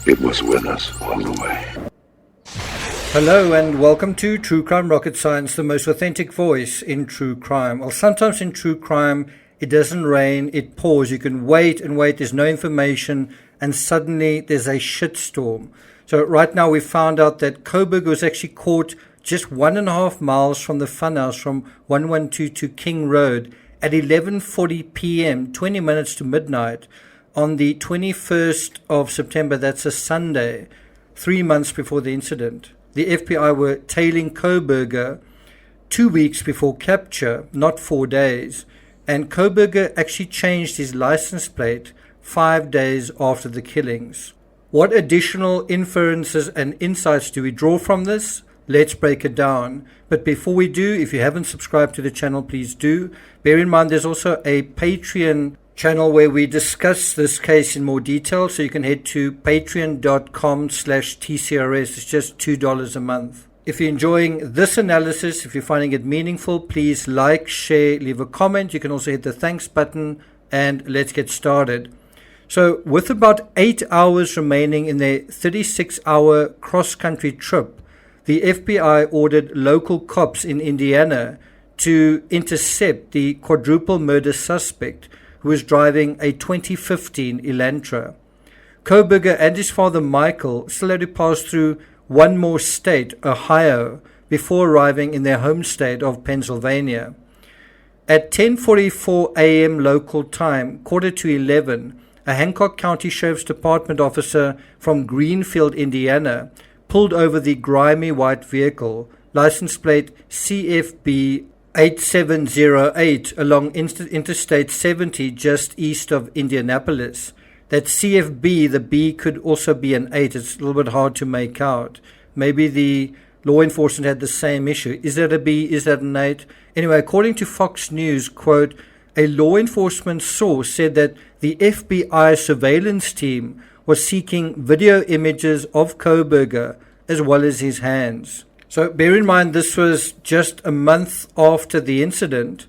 It was with us all the way. Hello and welcome to True Crime Rocket Science, the most authentic voice in true crime. Well, sometimes in true crime, it doesn't rain, it pours. You can wait and wait, there's no information, and suddenly there's a shitstorm. So right now we found out that Kohberger was actually caught just 1.5 miles from the funhouse from 112 King Road at 11:40 p.m., 20 minutes to midnight, on the 21st of September. That's a Sunday, 3 months before the incident. The FBI were tailing Kohberger 2 weeks before capture, not 4 days. And Kohberger actually changed his license plate 5 days after the killings. What additional inferences and insights do we draw from this? Let's break it down. But before we do, if you haven't subscribed to the channel, please do. Bear in mind there's also a Patreon channel where we discuss this case in more detail, so you can head to patreon.com/TCRS. It's just $2 a month. If you're enjoying this analysis, if you're finding it meaningful, please like, share, leave a comment. You can also hit the thanks button, and let's get started. So with about 8 hours remaining in their 36-hour cross-country trip, the FBI ordered local cops in Indiana to intercept the quadruple murder suspect who was driving a 2015 Elantra. Kohberger and his father Michael still had to pass through one more state, Ohio, before arriving in their home state of Pennsylvania. At 10:44 a.m. local time, 10:45, a Hancock County Sheriff's Department officer from Greenfield, Indiana, pulled over the grimy white vehicle, license plate CFB 8708, along Interstate 70 just east of Indianapolis. That CFB, the B could also be an 8. It's a little bit hard to make out. Maybe the law enforcement had the same issue. Is that a B? Is that an 8? Anyway, according to Fox News, quote, a law enforcement source said that the FBI surveillance team was seeking video images of Kohberger as well as his hands. So bear in mind this was just a month after the incident,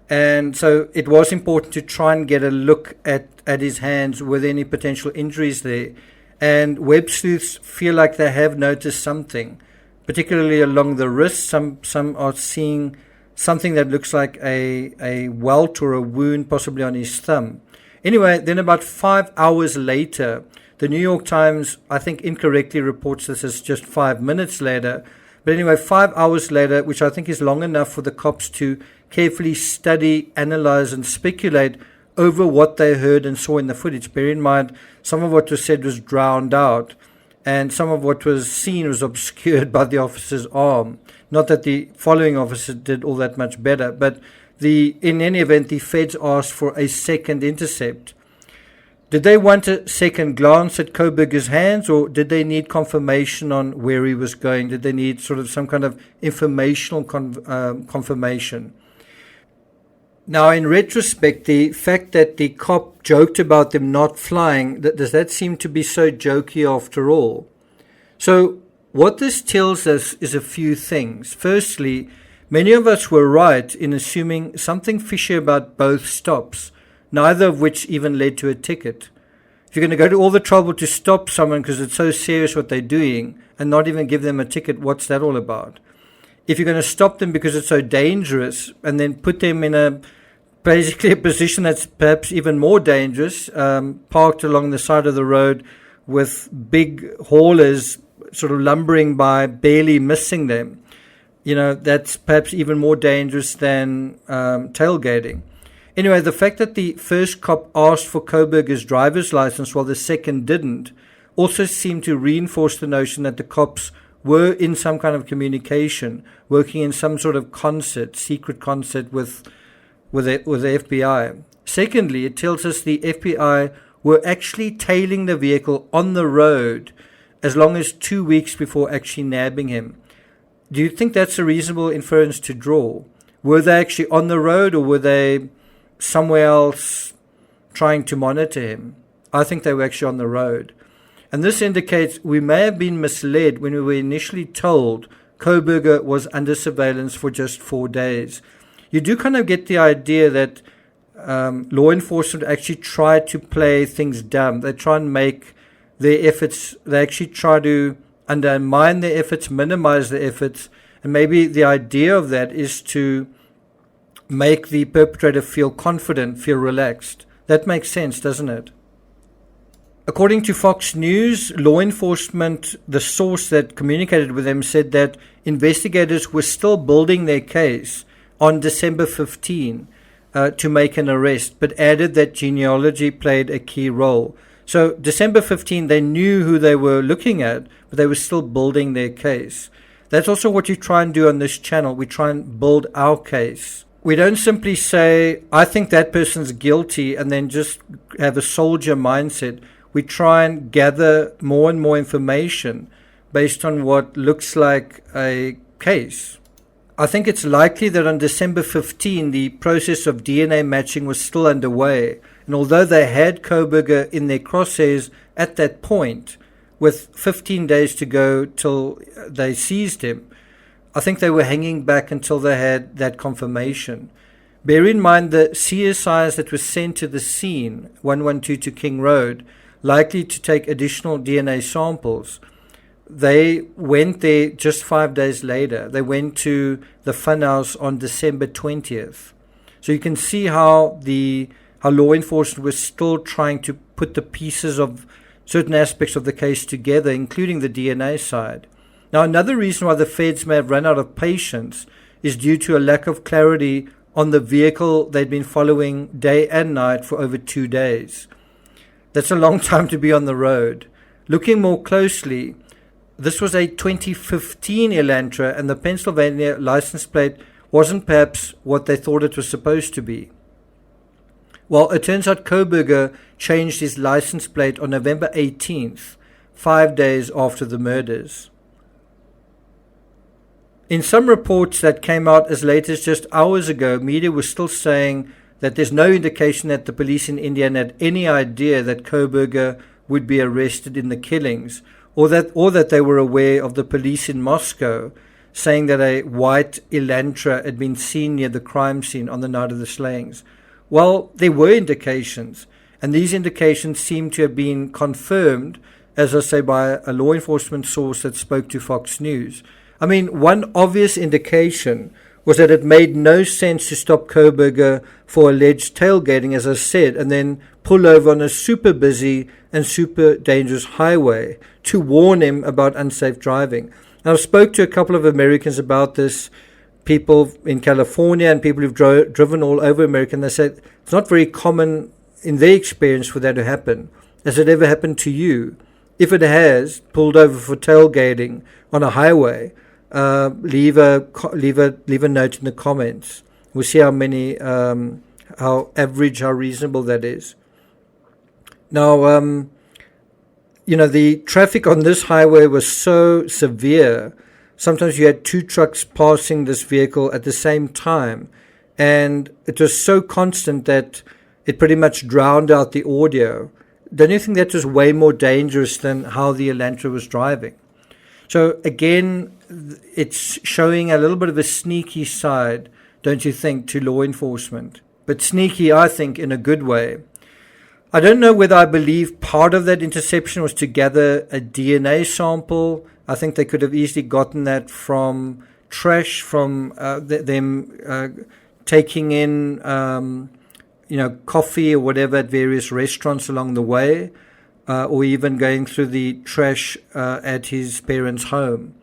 and so it was important to try and get a look at his hands with any potential injuries there. And web sleuths feel like they have noticed something, particularly along the wrist. Some are seeing something that looks like a welt or a wound, possibly on his thumb. Anyway, then about 5 hours later, the New York Times, I think incorrectly reports this as just 5 minutes later. But anyway, 5 hours later, which I think is long enough for the cops to carefully study, analyze, and speculate over what they heard and saw in the footage. Bear in mind, some of what was said was drowned out, and some of what was seen was obscured by the officer's arm. Not that the following officer did all that much better, but in any event, the feds asked for a second intercept. Did they want a second glance at Kohberger's hands, or did they need confirmation on where he was going? Did they need sort of some kind of informational confirmation? Now, in retrospect, the fact that the cop joked about them not flying, does that seem to be so jokey after all? So what this tells us is a few things. Firstly, many of us were right in assuming something fishy about both stops, neither of which even led to a ticket. If you're going to go to all the trouble to stop someone because it's so serious what they're doing and not even give them a ticket, what's that all about? If you're going to stop them because it's so dangerous and then put them in basically a position that's perhaps even more dangerous, parked along the side of the road with big haulers sort of lumbering by, barely missing them, that's perhaps even more dangerous than tailgating. Anyway, the fact that the first cop asked for Kohberger's driver's license while the second didn't also seemed to reinforce the notion that the cops were in some kind of communication, working in some sort of secret concert with the FBI. Secondly, it tells us the FBI were actually tailing the vehicle on the road as long as 2 weeks before actually nabbing him. Do you think that's a reasonable inference to draw? Were they actually on the road, or were they somewhere else trying to monitor him? I think they were actually on the road. And this indicates we may have been misled when we were initially told Kohberger was under surveillance for just 4 days. You do kind of get the idea that law enforcement actually try to play things dumb. They try and make their efforts. They actually try to undermine their efforts, minimize their efforts, and maybe the idea of that is to make the perpetrator feel confident, feel relaxed. That makes sense, doesn't it? According to Fox News, law enforcement, the source that communicated with them, said that investigators were still building their case on December 15 to make an arrest, but added that genealogy played a key role. So December 15, they knew who they were looking at, but they were still building their case. That's also what you try and do on this channel. We try and build our case. We don't simply say, I think that person's guilty, and then just have a soldier mindset. We try and gather more and more information based on what looks like a case. I think it's likely that on December 15, the process of DNA matching was still underway. And although they had Kohberger in their crosshairs at that point, with 15 days to go till they seized him, I think they were hanging back until they had that confirmation. Bear in mind the CSIs that were sent to the scene, 112 to King Road, likely to take additional DNA samples. They went there just 5 days later. They went to the funhouse on December 20th. So you can see how law enforcement was still trying to put the pieces of certain aspects of the case together, including the DNA side. Now, another reason why the feds may have run out of patience is due to a lack of clarity on the vehicle they'd been following day and night for over 2 days. That's a long time to be on the road. Looking more closely, this was a 2015 Elantra, and the Pennsylvania license plate wasn't perhaps what they thought it was supposed to be. Well, it turns out Kohberger changed his license plate on November 18th, 5 days after the murders. In some reports that came out as late as just hours ago, media was still saying that there's no indication that the police in Indiana had any idea that Kohberger would be arrested in the killings, or that they were aware of the police in Moscow saying that a white Elantra had been seen near the crime scene on the night of the slayings. Well, there were indications, and these indications seem to have been confirmed, as I say, by a law enforcement source that spoke to Fox News. I mean, one obvious indication was that it made no sense to stop Kohberger for alleged tailgating, as I said, and then pull over on a super busy and super dangerous highway to warn him about unsafe driving. And I spoke to a couple of Americans about this, people in California and people who've driven all over America, and they said it's not very common in their experience for that to happen. Has it ever happened to you? If it has, pulled over for tailgating on a highway, leave a note in the comments. We'll see how many, how average, how reasonable that is. Now, the traffic on this highway was so severe. Sometimes you had 2 trucks passing this vehicle at the same time, and it was so constant that it pretty much drowned out the audio. Don't you think that was way more dangerous than how the Elantra was driving? So again, it's showing a little bit of a sneaky side, don't you think, to law enforcement? But sneaky, I think, in a good way. I don't know whether I believe part of that interception was to gather a DNA sample. I think they could have easily gotten that from trash, from them taking in, coffee or whatever at various restaurants along the way, or even going through the trash at his parents' home.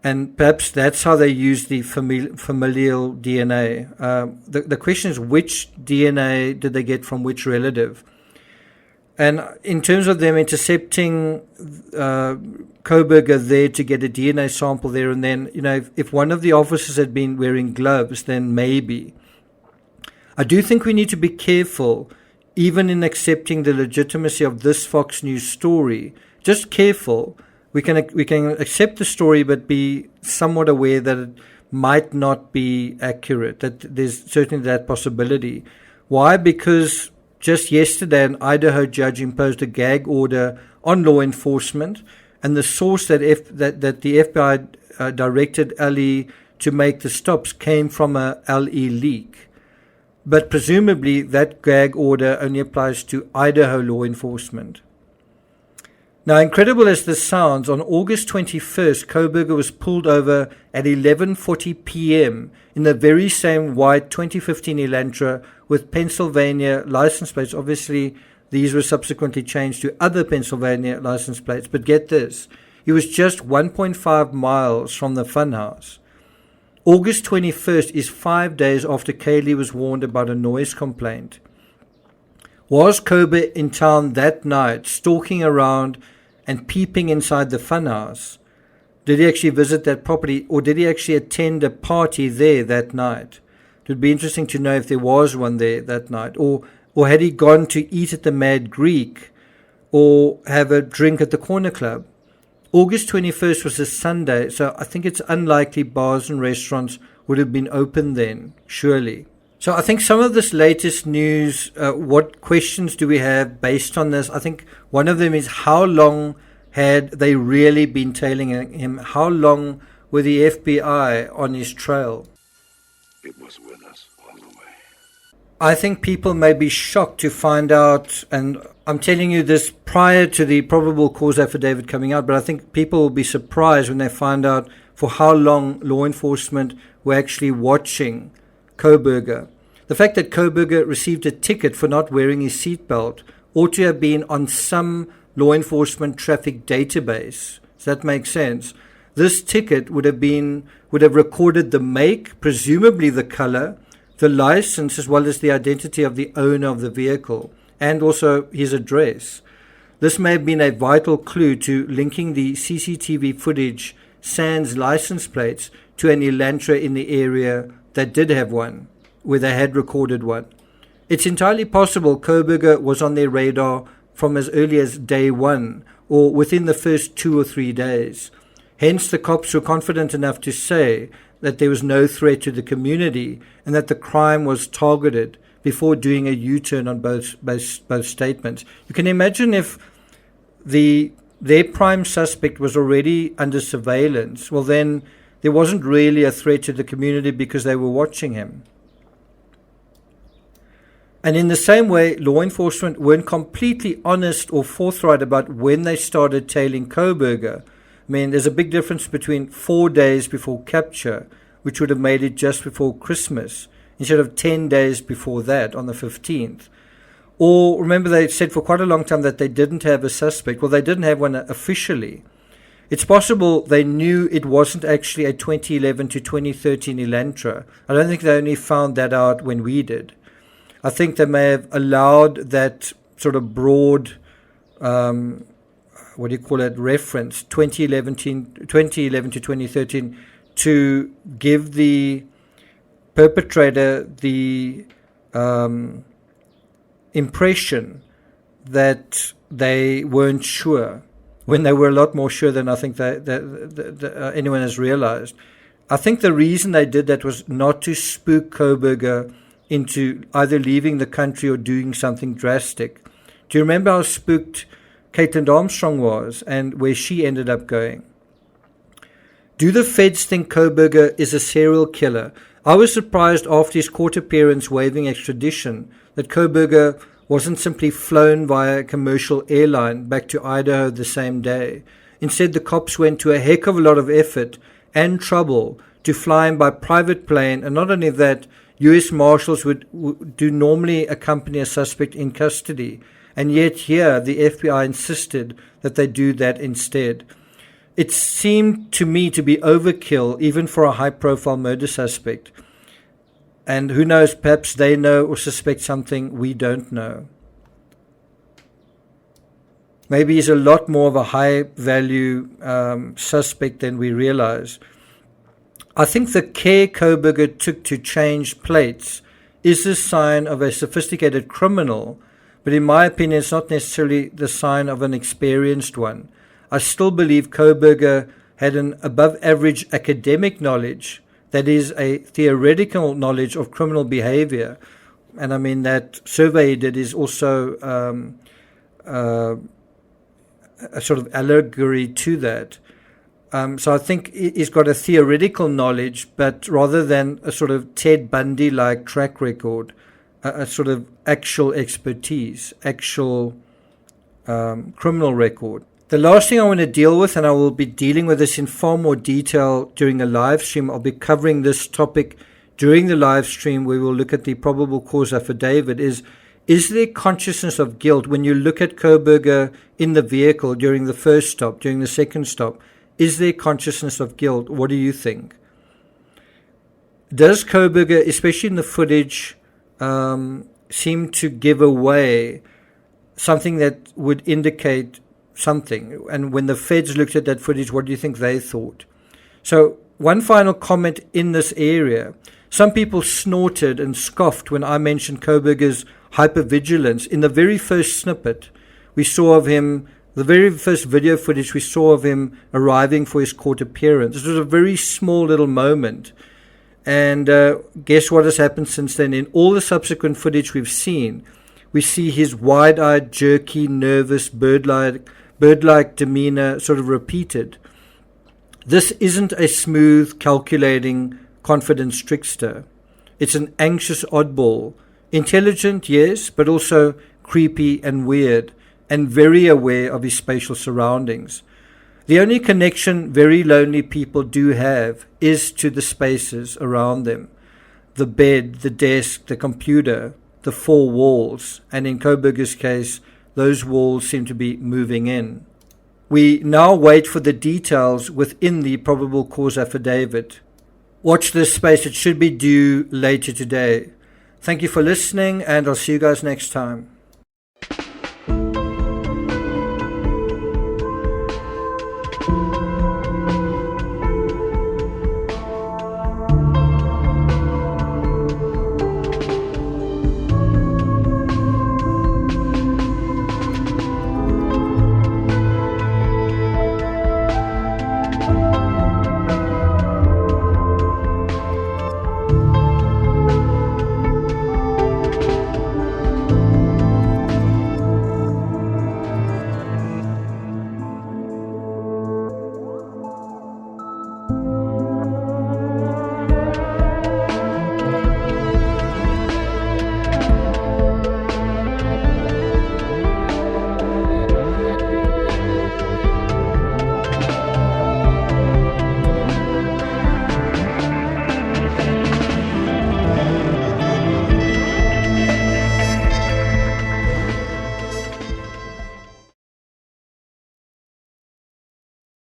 And perhaps that's how they use the familial DNA. The question is, which DNA did they get from which relative? And in terms of them intercepting Kohberger there to get a DNA sample there and then, if one of the officers had been wearing gloves, then maybe. I do think we need to be careful, even in accepting the legitimacy of this Fox News story. Just careful. We can accept the story, but be somewhat aware that it might not be accurate, that there's certainly that possibility. Why? Because just yesterday, an Idaho judge imposed a gag order on law enforcement, and the source that the FBI directed LE to make the stops came from a LE leak. But presumably that gag order only applies to Idaho law enforcement. Now, incredible as this sounds, on August 21st, Kohberger was pulled over at 11:40 p.m. in the very same white 2015 Elantra with Pennsylvania license plates. Obviously, these were subsequently changed to other Pennsylvania license plates. But get this, he was just 1.5 miles from the funhouse. August 21st is 5 days after Kaylee was warned about a noise complaint. Was Kohberger in town that night, stalking around and peeping inside the funhouse? Did he actually visit that property, or did he actually attend a party there that night? It would be interesting to know if there was one there that night, or had he gone to eat at the Mad Greek or have a drink at the Corner Club? August 21st was a Sunday, so I think it's unlikely bars and restaurants would have been open then, surely. So I think some of this latest news, what questions do we have based on this? I think one of them is, how long had they really been tailing him? How long were the FBI on his trail? It was with us all the way. I think people may be shocked to find out, and I'm telling you this prior to the probable cause affidavit coming out, but I think people will be surprised when they find out for how long law enforcement were actually watching Kohberger. The fact that Kohberger received a ticket for not wearing his seatbelt ought to have been on some law enforcement traffic database. Does that make sense? This ticket would have recorded the make, presumably the color, the license, as well as the identity of the owner of the vehicle, and also his address. This may have been a vital clue to linking the CCTV footage sans license plates to an Elantra in the area that did have one, where they had recorded one. It's entirely possible Kohberger was on their radar from as early as day one, or within the first 2 or 3 days. Hence, the cops were confident enough to say that there was no threat to the community and that the crime was targeted before doing a U-turn on both statements. You can imagine if their prime suspect was already under surveillance, well then there wasn't really a threat to the community because they were watching him. And in the same way, law enforcement weren't completely honest or forthright about when they started tailing Kohberger. I mean, there's a big difference between 4 days before capture, which would have made it just before Christmas, instead of 10 days before that, on the 15th. Or, remember, they said for quite a long time that they didn't have a suspect. Well, they didn't have one officially. It's possible they knew it wasn't actually a 2011 to 2013 Elantra. I don't think they only found that out when we did. I think they may have allowed that sort of broad, reference, 2011 to 2013, to give the perpetrator the impression that they weren't sure, when they were a lot more sure than I think that anyone has realized. I think the reason they did that was not to spook Kohberger into either leaving the country or doing something drastic. Do you remember how spooked Caitlin Armstrong was and where she ended up going? Do the feds think Kohberger is a serial killer? I was surprised after his court appearance waiving extradition that Kohberger wasn't simply flown via a commercial airline back to Idaho the same day. Instead, the cops went to a heck of a lot of effort and trouble to fly him by private plane, and not only that, U.S. Marshals do normally accompany a suspect in custody, and yet here the FBI insisted that they do that instead. It seemed to me to be overkill, even for a high-profile murder suspect. And who knows, perhaps they know or suspect something we don't know. Maybe he's a lot more of a high-value suspect than we realize. I think the care Kohberger took to change plates is a sign of a sophisticated criminal, but in my opinion, it's not necessarily the sign of an experienced one. I still believe Kohberger had an above-average academic knowledge, that is, a theoretical knowledge of criminal behavior. And I mean, that survey he did is also a sort of allegory to that. So I think he's got a theoretical knowledge, but rather than a sort of Ted Bundy-like track record, a sort of actual expertise, actual criminal record. The last thing I want to deal with, and I will be dealing with this in far more detail during a live stream, I'll be covering this topic during the live stream where we'll look at the probable cause affidavit, is there consciousness of guilt when you look at Kohberger in the vehicle during the first stop, during the second stop? Is there consciousness of guilt? What do you think? Does Kohberger, especially in the footage, seem to give away something that would indicate something? And when the feds looked at that footage, what do you think they thought? So one final comment in this area. Some people snorted and scoffed when I mentioned Kohberger's hypervigilance. In the very first snippet we saw of him, the very first video footage we saw of him arriving for his court appearance, it was a very small little moment. And guess what has happened since then? In all the subsequent footage we've seen, we see his wide-eyed, jerky, nervous, bird-like demeanor sort of repeated. This isn't a smooth, calculating, confident trickster. It's an anxious oddball. Intelligent, yes, but also creepy and weird, and very aware of his spatial surroundings. The only connection very lonely people do have is to the spaces around them. The bed, the desk, the computer, the four walls, and in Kohberger's case, those walls seem to be moving in. We now wait for the details within the probable cause affidavit. Watch this space. It should be due later today. Thank you for listening, and I'll see you guys next time.